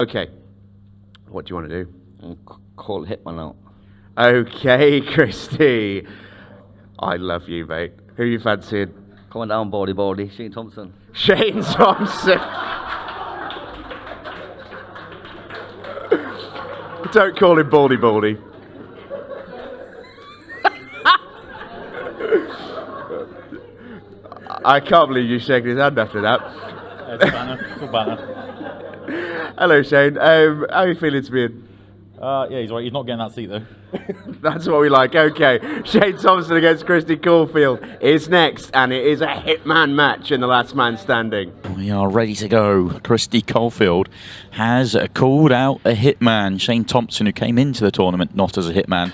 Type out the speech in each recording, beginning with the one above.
Okay. What do you want to do? Call Hitman out. Okay, Kristi. I love you, mate. Who are you fancying? Coming down, baldy, Shane Thompson. Shane Thompson. Don't call him baldy. I can't believe you shaking his hand after that. It's a banner. It's a banner. Hello, Shane. How are you feeling to be in? Yeah, he's right. He's not getting that seat though. That's what we like. Okay, Shane Thompson against Kristi Caulfield is next, and it is a hitman match in the last man standing. We are ready to go. Kristi Caulfield has called out a hitman, Shane Thompson, who came into the tournament not as a hitman,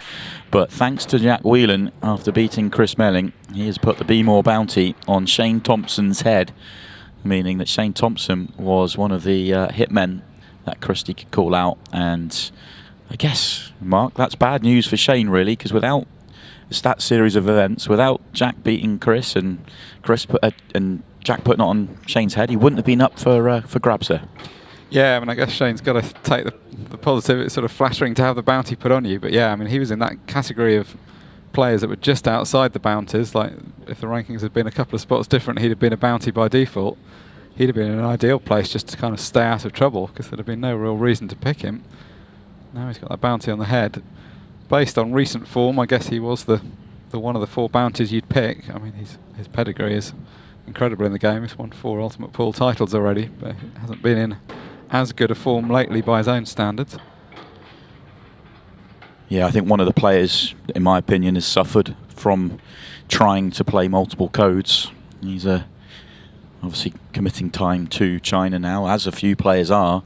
but thanks to Jack Whelan, after beating Chris Melling, he has put the Be More bounty on Shane Thompson's head, meaning that Shane Thompson was one of the hitmen that Kristi could call out. And I guess, Mark, that's bad news for Shane, really, because without that series of events, without Jack beating Chris and and Jack putting it on Shane's head, he wouldn't have been up for grabs there. Yeah, I mean, I guess Shane's got to take the positive. It's sort of flattering to have the bounty put on you, but yeah, I mean, he was in that category of players that were just outside the bounties. Like, if the rankings had been a couple of spots different, he'd have been a bounty by default. He'd have been in an ideal place just to kind of stay out of trouble, because there'd have been no real reason to pick him. Now he's got that bounty on the head. Based on recent form, I guess he was the one of the 4 bounties you'd pick. I mean, his pedigree is incredible in the game. He's won 4 Ultimate Pool titles already, but he hasn't been in as good a form lately by his own standards. Yeah, I think one of the players, in my opinion, has suffered from trying to play multiple codes. He's obviously committing time to China now, as a few players are,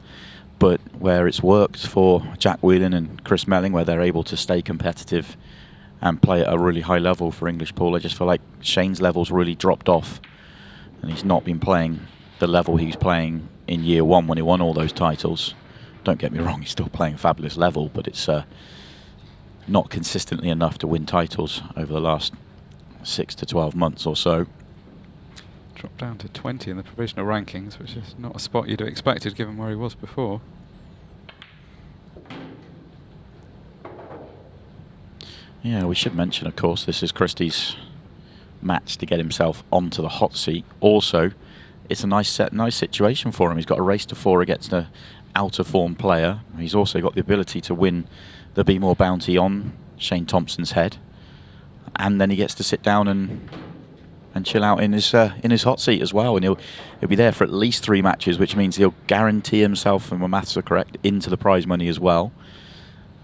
but where it's worked for Jack Whelan and Chris Melling, where they're able to stay competitive and play at a really high level for English pool, I just feel like Shane's level's really dropped off, and he's not been playing the level he was playing in year 1 when he won all those titles. Don't get me wrong, he's still playing a fabulous level, but it's not consistently enough to win titles over the last 6 to 12 months or so. Dropped down to 20 in the provisional rankings, which is not a spot you'd have expected given where he was before. Yeah, we should mention, of course, this is Kristi's match to get himself onto the hot seat. Also, it's a nice situation for him. He's got a race to 4 against an out-of-form player. He's also got the ability to win the Be More bounty on Shane Thompson's head, and then he gets to sit down and chill out in his hot seat as well, and he'll be there for at least 3 matches, which means he'll guarantee himself, if my maths are correct, into the prize money as well.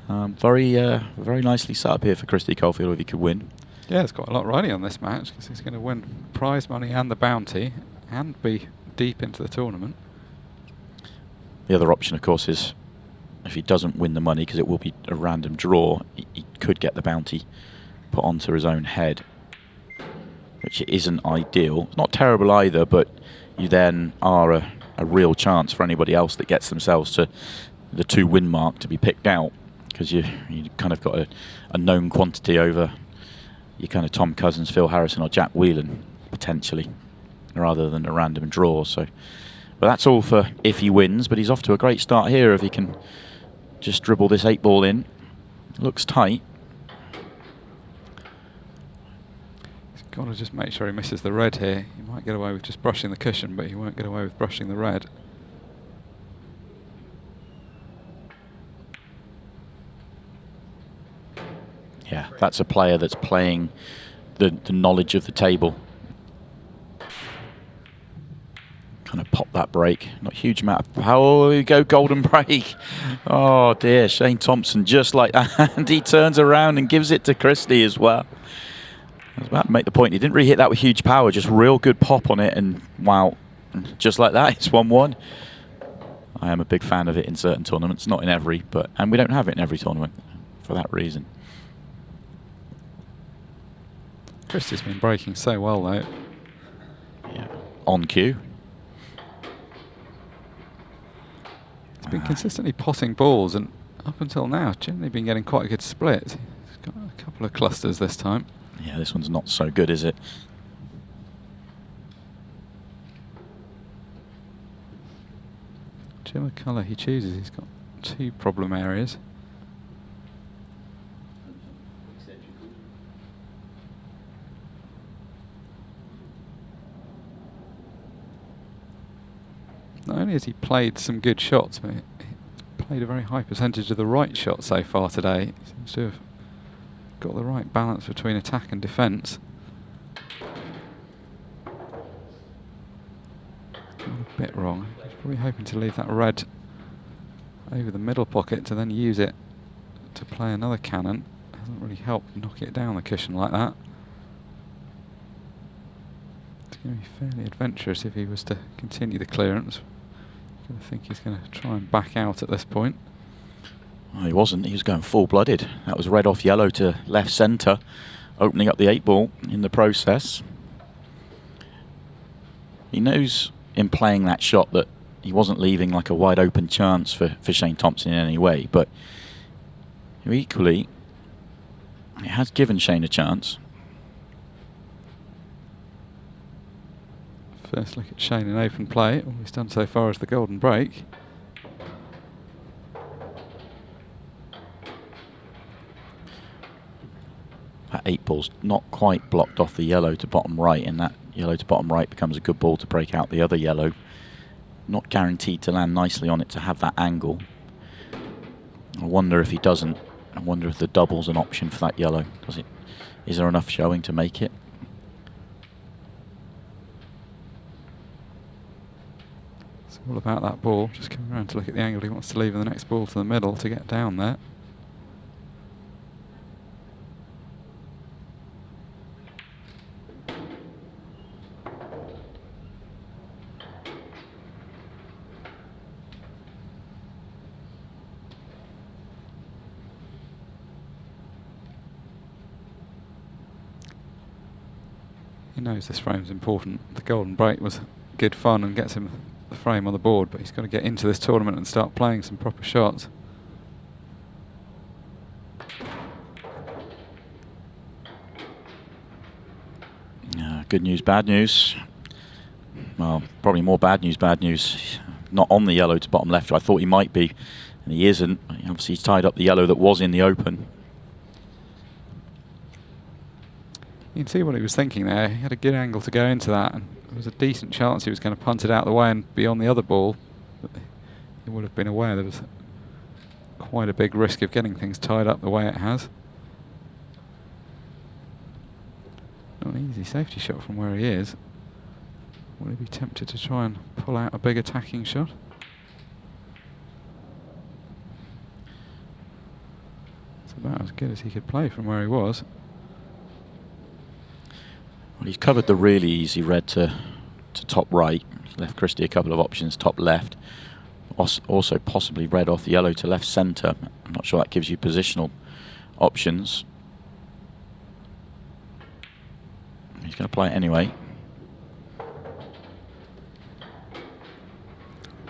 Very nicely set up here for Kristi Caulfield if he could win. Yeah, it's got a lot riding on this match, because he's going to win prize money and the bounty and be deep into the tournament. The other option, of course, is if he doesn't win the money, because it will be a random draw, he could get the bounty put onto his own head, which isn't ideal. It's not terrible either, but you then are a real chance for anybody else that gets themselves to the 2-win mark to be picked out, because you kind of got a known quantity over your kind of Tom Cousins, Phil Harrison or Jack Whelan, potentially, rather than a random draw. So, but that's all for if he wins, but he's off to a great start here if he can just dribble this 8-ball in. Looks tight. He's got to just make sure he misses the red here. He might get away with just brushing the cushion, but he won't get away with brushing the red. Yeah, that's a player that's playing the knowledge of the table. Kind of pop that break. Not a huge amount of power. Oh, we go golden break. Oh dear, Shane Thompson just like that. And he turns around and gives it to Kristi as well. I was about to make the point. He didn't really hit that with huge power, just real good pop on it, and wow, just like that, it's 1-1. I am a big fan of it in certain tournaments, not in every, and we don't have it in every tournament for that reason. Kristi's been breaking so well, though. Yeah, on cue. He's been consistently potting balls, and up until now, generally been getting quite a good split. He's got a couple of clusters this time. Yeah, this one's not so good, is it? Whichever colour he chooses, he's got 2 problem areas. Not only has he played some good shots, but he's played a very high percentage of the right shot so far today. He seems to have got the right balance between attack and defence. Gone a bit wrong. He's probably hoping to leave that red over the middle pocket to then use it to play another cannon. Hasn't really helped knock it down the cushion like that. It's going to be fairly adventurous if he was to continue the clearance. I think he's going to try and back out at this point. Well, he wasn't. He was going full-blooded. That was red off yellow to left centre, opening up the 8-ball in the process. He knows in playing that shot that he wasn't leaving like a wide open chance for Shane Thompson in any way, but equally it has given Shane a chance. First look at Shane in open play. All he's done so far is the golden break. That 8-ball's not quite blocked off the yellow to bottom right, and that yellow to bottom right becomes a good ball to break out the other yellow. Not guaranteed to land nicely on it to have that angle. I wonder if he doesn't. I wonder if the double's an option for that yellow. Does it? Is there enough showing to make it? It's all about that ball. Just coming around to look at the angle he wants to leave in the next ball to the middle to get down there. He knows this frame's important. The golden break was good fun and gets him the frame on the board, but he's got to get into this tournament and start playing some proper shots. Good news, bad news. Well, probably more bad news, bad news. Not on the yellow to bottom left. I thought he might be, and he isn't. Obviously, he's tied up the yellow that was in the open. You can see what he was thinking there. He had a good angle to go into that, and there was a decent chance he was going to punt it out of the way and be on the other ball. But he would have been aware there was quite a big risk of getting things tied up the way it has. Not an easy safety shot from where he is. Would he be tempted to try and pull out a big attacking shot? It's about as good as he could play from where he was. Well, he's covered the really easy red to top right. He's left Kristi a couple of options, top left. Also possibly red off the yellow to left centre. I'm not sure that gives you positional options. He's going to play it anyway.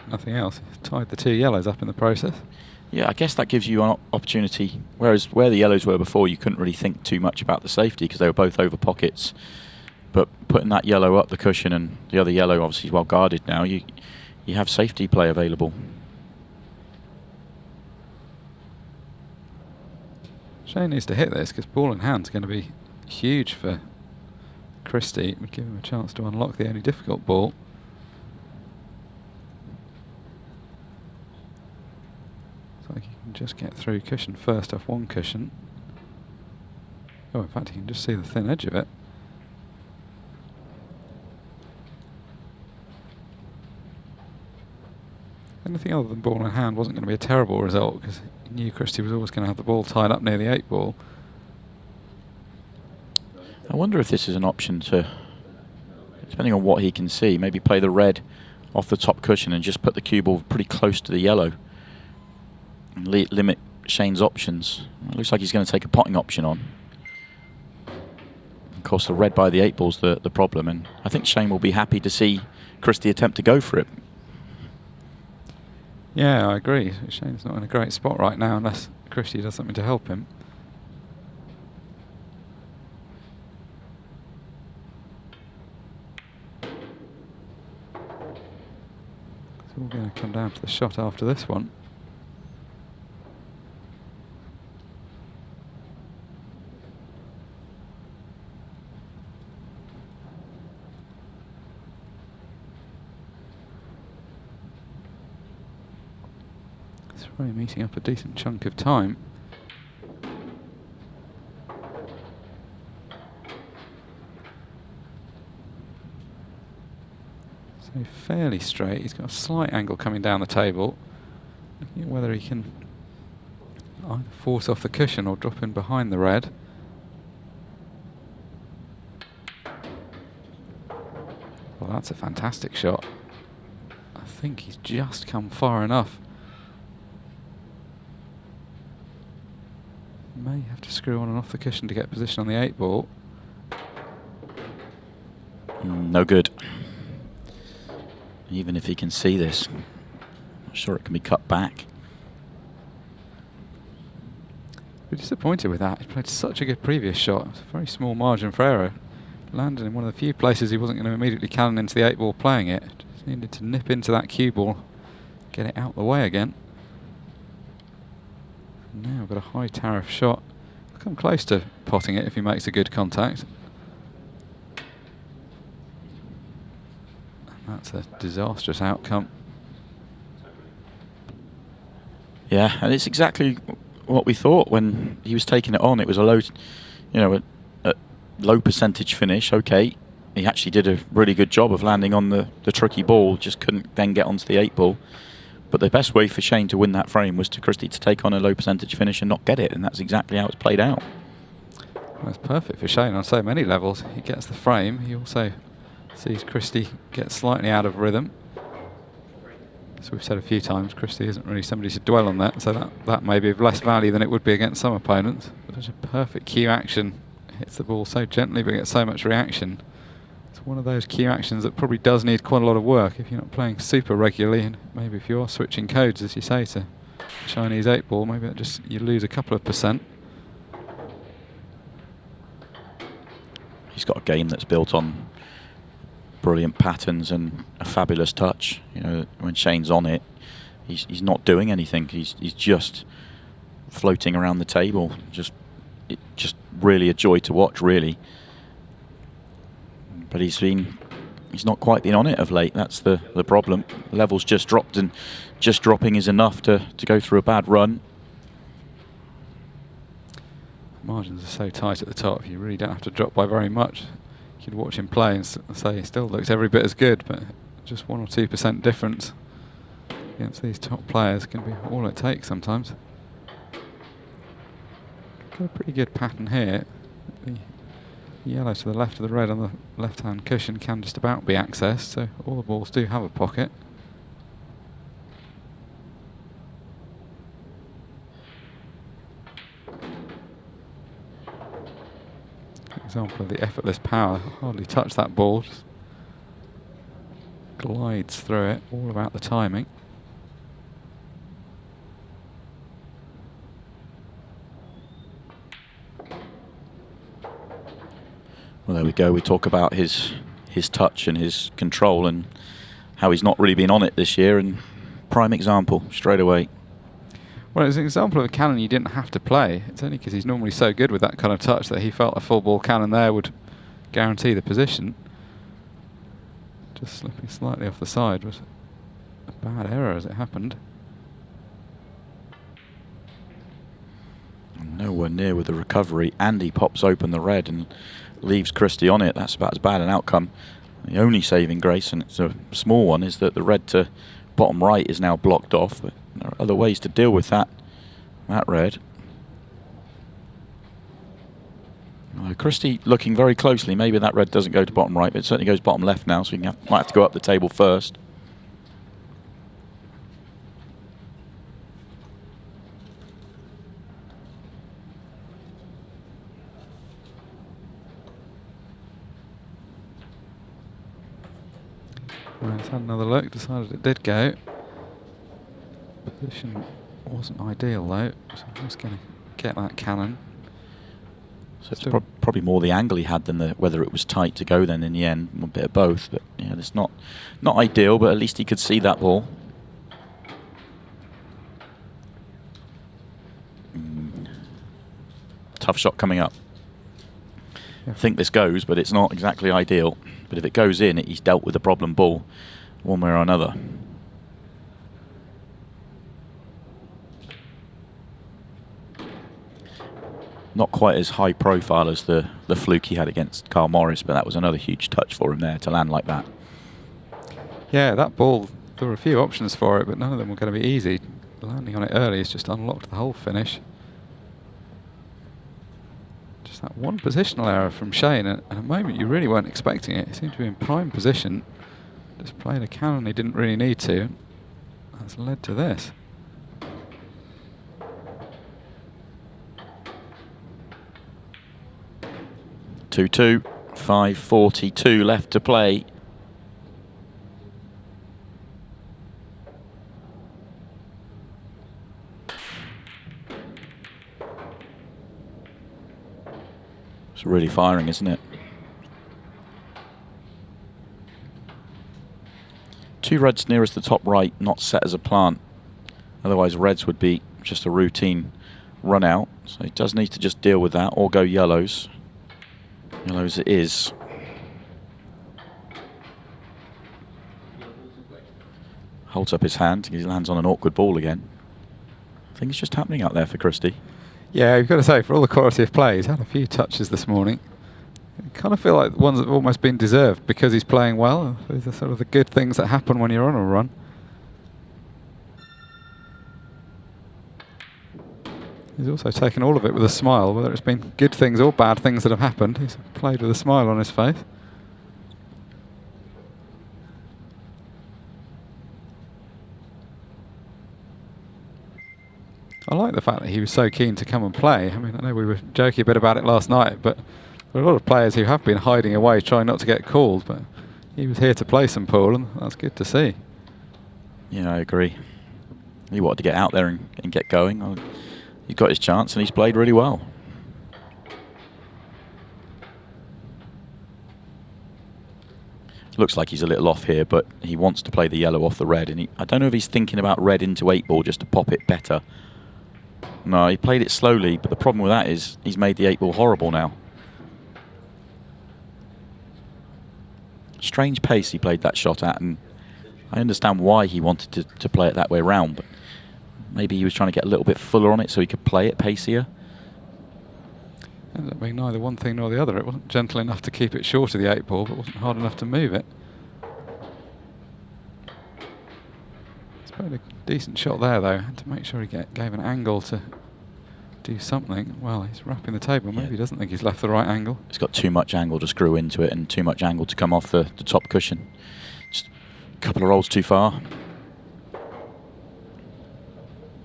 Nothing else. He's tied the 2 yellows up in the process. Yeah, I guess that gives you an opportunity. Whereas where the yellows were before, you couldn't really think too much about the safety because they were both over pockets. But putting that yellow up the cushion and the other yellow obviously well guarded now, you have safety play available. Shane needs to hit this because ball in hand's going to be huge for Kristi. It would give him a chance to unlock the only difficult ball. Looks like he can just get through cushion first off one cushion. Oh, in fact, you can just see the thin edge of it. Anything other than ball in hand wasn't going to be a terrible result because he knew Kristi was always going to have the ball tied up near the 8-ball. I wonder if this is an option to, depending on what he can see, maybe play the red off the top cushion and just put the cue ball pretty close to the yellow and limit Shane's options. It looks like he's going to take a potting option on. Of course, the red by the 8-ball's the problem, and I think Shane will be happy to see Kristi attempt to go for it. Yeah, I agree. Shane's not in a great spot right now unless Kristi does something to help him. It's all going to come down to the shot after this one. It's really meeting up a decent chunk of time. So fairly straight. He's got a slight angle coming down the table. Looking at whether he can either force off the cushion or drop in behind the red. Well, that's a fantastic shot. I think he's just come far enough. May have to screw on and off the cushion to get position on the 8 ball. No good. Even if he can see this, I'm sure it can be cut back. We're disappointed with that. He played such a good previous shot. It's a very small margin for error. Landed in one of the few places he wasn't going to immediately cannon into the 8 ball playing it. Just needed to nip into that cue ball, get it out the way again. Now we've got a high tariff shot. He'll come close to potting it if he makes a good contact. And that's a disastrous outcome. Yeah, and it's exactly what we thought when he was taking it on. It was a low, a low percentage finish. Okay, he actually did a really good job of landing on the tricky ball. Just couldn't then get onto the 8 ball. But the best way for Shane to win that frame was to Kristi to take on a low percentage finish and not get it, and that's exactly how it's played out. Well, it's perfect for Shane on so many levels. He gets the frame. He also sees Kristi get slightly out of rhythm. As we've said a few times, Kristi isn't really somebody to dwell on that, so that may be of less value than it would be against some opponents. But it's a perfect cue action. Hits the ball so gently but gets so much reaction. It's one of those cue actions that probably does need quite a lot of work if you're not playing super regularly, and maybe if you're switching codes, as you say, to Chinese 8 ball, maybe that just you lose a couple of percent. He's got a game that's built on brilliant patterns and a fabulous touch. When Shane's on it, he's not doing anything. He's just floating around the table. Just really a joy to watch, really. But he's not quite been on it of late. That's the problem. Levels just dropped, and just dropping is enough to go through a bad run. Margins are so tight at the top, you really don't have to drop by very much. You could watch him play and say he still looks every bit as good, but just 1 or 2% difference against these top players can be all it takes sometimes. Got a pretty good pattern here. The yellow to the left of the red on the left-hand cushion can just about be accessed, so all the balls do have a pocket. Example of the effortless power. Hardly touch that ball, just glides through it. All about the timing. Well, there we go. We talk about his touch and his control and how he's not really been on it this year, and prime example straight away. Well, it's an example of a cannon you didn't have to play. It's only because he's normally so good with that kind of touch that he felt a full ball cannon there would guarantee the position. Just slipping slightly off the side was a bad error as it happened. Nowhere near with the recovery, and he pops open the red and leaves Kristi on it. That's about as bad an outcome. The only saving grace, and it's a small one, is that the red to bottom right is now blocked off. But there are other ways to deal with that red. Kristi looking very closely. Maybe that red doesn't go to bottom right, but it certainly goes bottom left now, so we might have to go up the table first. Right, let's have another look. Decided it did go. Position wasn't ideal though, so I'm just going to get that cannon. So it's probably more the angle he had than whether it was tight to go then in the end. A bit of both, but yeah, it's not ideal, but at least he could see that ball. tough shot coming up. I think this goes, but it's not exactly ideal. But if it goes in, he's dealt with the problem ball one way or another. Not quite as high profile as the fluke he had against Carl Morris, but that was another huge touch for him there to land like that. Yeah, that ball, there were a few options for it, but none of them were going to be easy. Landing on it early has just unlocked the whole finish. Just that one positional error from Shane, and at a moment you really weren't expecting it. He seemed to be in prime position, just played a cannon he didn't really need to. That's led to this. Two, 5:42 left to play. It's really firing, isn't it? Two reds nearest the top right, not set as a plant. Otherwise, reds would be just a routine run out. So he does need to just deal with that or go yellows. Yellows it is. Holds up his hand. He lands on an awkward ball again. Things just happening out there for Kristi. Yeah, you've got to say, for all the quality of play, he's had a few touches this morning. I kind of feel like ones that have almost been deserved because he's playing well. These are sort of the good things that happen when you're on a run. He's also taken all of it with a smile, whether it's been good things or bad things that have happened. He's played with a smile on his face. I like the fact that he was so keen to come and play. I mean, I know we were joking a bit about it last night, but there are a lot of players who have been hiding away, trying not to get called, but he was here to play some pool, and that's good to see. Yeah, I agree. He wanted to get out there and get going. He got his chance and he's played really well. Looks like he's a little off here, but he wants to play the yellow off the red. And I don't know if he's thinking about red into 8-ball just to pop it better. No, he played it slowly, but the problem with that is he's made the 8-ball horrible now. Strange pace he played that shot at, and I understand why he wanted to play it that way around, but maybe he was trying to get a little bit fuller on it so he could play it pacier. Ended up being neither one thing nor the other. It wasn't gentle enough to keep it short of the 8-ball, but wasn't hard enough to move it. He's played a decent shot there, though. Had to make sure he gave an angle to do something. Well, he's wrapping the table. Maybe he doesn't think he's left the right angle. He's got too much angle to screw into it and too much angle to come off the top cushion. Just a couple of rolls too far.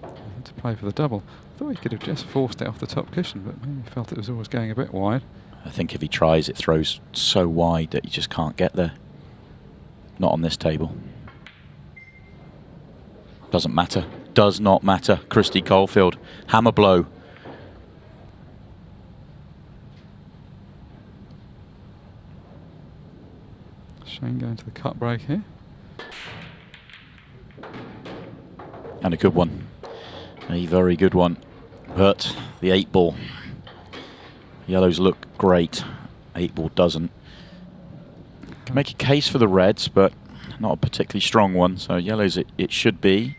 Had to play for the double. I thought he could have just forced it off the top cushion, but maybe he felt it was always going a bit wide. I think if he tries, it throws so wide that he just can't get there. Not on this table. Doesn't matter. Does not matter. Kristi Caulfield. Hammer blow. Shane going to the cut break here. And a good one. A very good one. But the 8-ball. Yellows look great. 8-ball doesn't. Can make a case for the reds, but not a particularly strong one. So yellows it should be.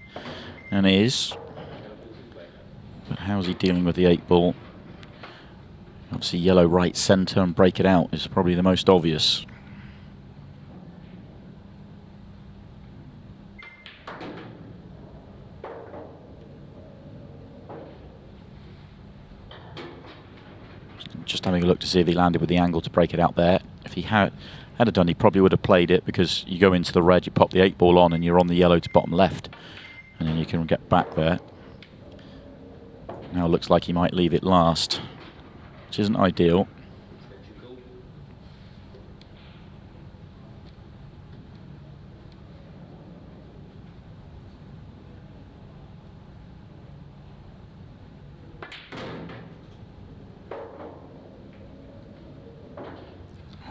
And is. But how's he dealing with the 8-ball? Obviously yellow right centre and break it out is probably the most obvious. Just having a look to see if he landed with the angle to break it out there. If he had done, he probably would have played it, because you go into the red, you pop the 8-ball on and you're on the yellow to bottom left. And then you can get back there. Now it looks like he might leave it last, which isn't ideal.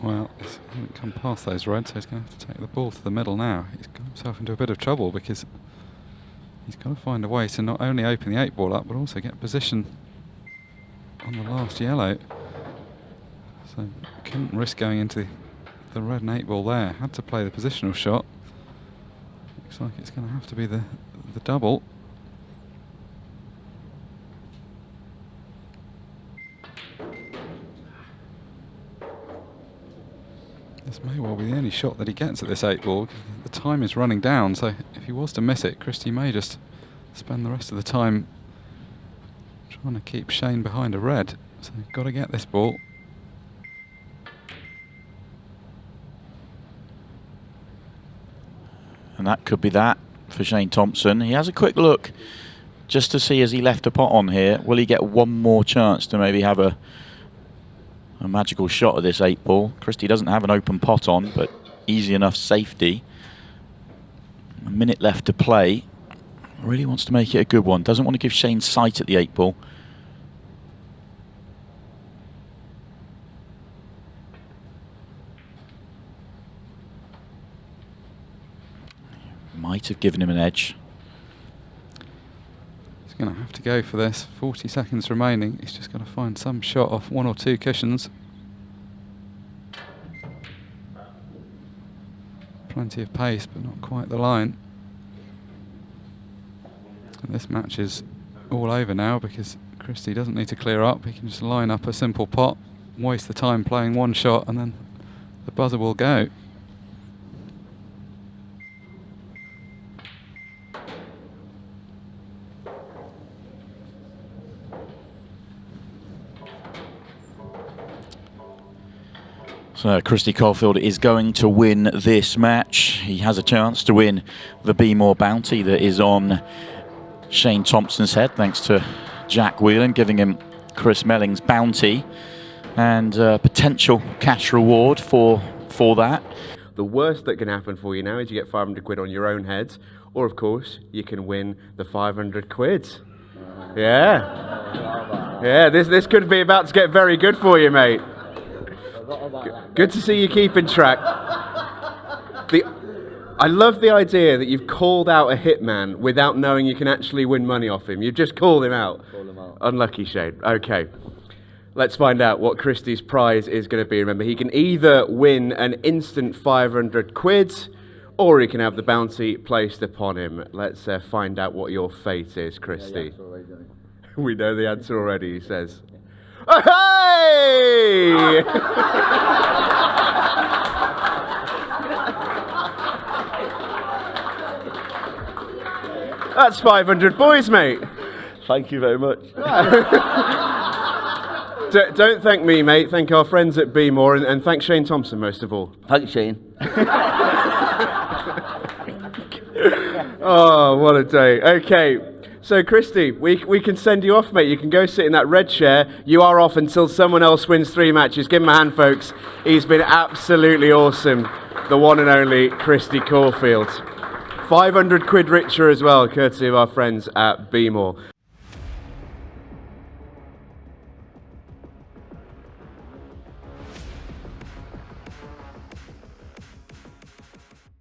Well, he hasn't come past those reds, so he's going to have to take the ball to the middle now. He's got himself into a bit of trouble, because he's got to find a way to not only open the 8-ball up, but also get position on the last yellow. So couldn't risk going into the red and 8 ball there. Had to play the positional shot. Looks like it's going to have to be the double. This may well be the only shot that he gets at this 8 ball. The time is running down, so if he was to miss it, Kristi may just spend the rest of the time trying to keep Shane behind a red. So got to get this ball. And that could be that for Shane Thompson. He has a quick look just to see as he left a pot on here. Will he get one more chance to maybe have a magical shot at this 8 ball? Kristi doesn't have an open pot on, but easy enough safety. A minute left to play. Really wants to make it a good one. Doesn't want to give Shane sight at the 8 ball. Might have given him an edge. He's going to have to go for this. 40 seconds remaining. He's just going to find some shot off 1 or 2 cushions. Plenty of pace, but not quite the line. And this match is all over now because Kristi doesn't need to clear up. He can just line up a simple pot, waste the time playing one shot, and then the buzzer will go. So Kristi Caulfield is going to win this match. He has a chance to win the Be More bounty that is on Shane Thompson's head, thanks to Jack Whelan giving him Chris Melling's bounty and potential cash reward for that. The worst that can happen for you now is you get 500 quid on your own head, or of course you can win the 500 quid. Yeah. Yeah, this could be about to get very good for you, mate. Good to see you keeping track. I love the idea that you've called out a hitman without knowing you can actually win money off him. You've just called him out. Unlucky, Shane. Okay. Let's find out what Kristi's prize is going to be. Remember, he can either win an instant 500 quid or he can have the bounty placed upon him. Let's find out what your fate is, Kristi. We know the answer already, he says. Oh, hey! That's 500 boys, mate. Thank you very much. Don't thank me, mate. Thank our friends at Be More, and thank Shane Thompson most of all. Thanks, Shane. Oh, what a day. Okay, so Kristi, we can send you off, mate. You can go sit in that red chair. You are off until someone else wins 3 matches. Give him a hand, folks. He's been absolutely awesome. The one and only Kristi Caulfield. 500 quid richer as well, courtesy of our friends at Be More.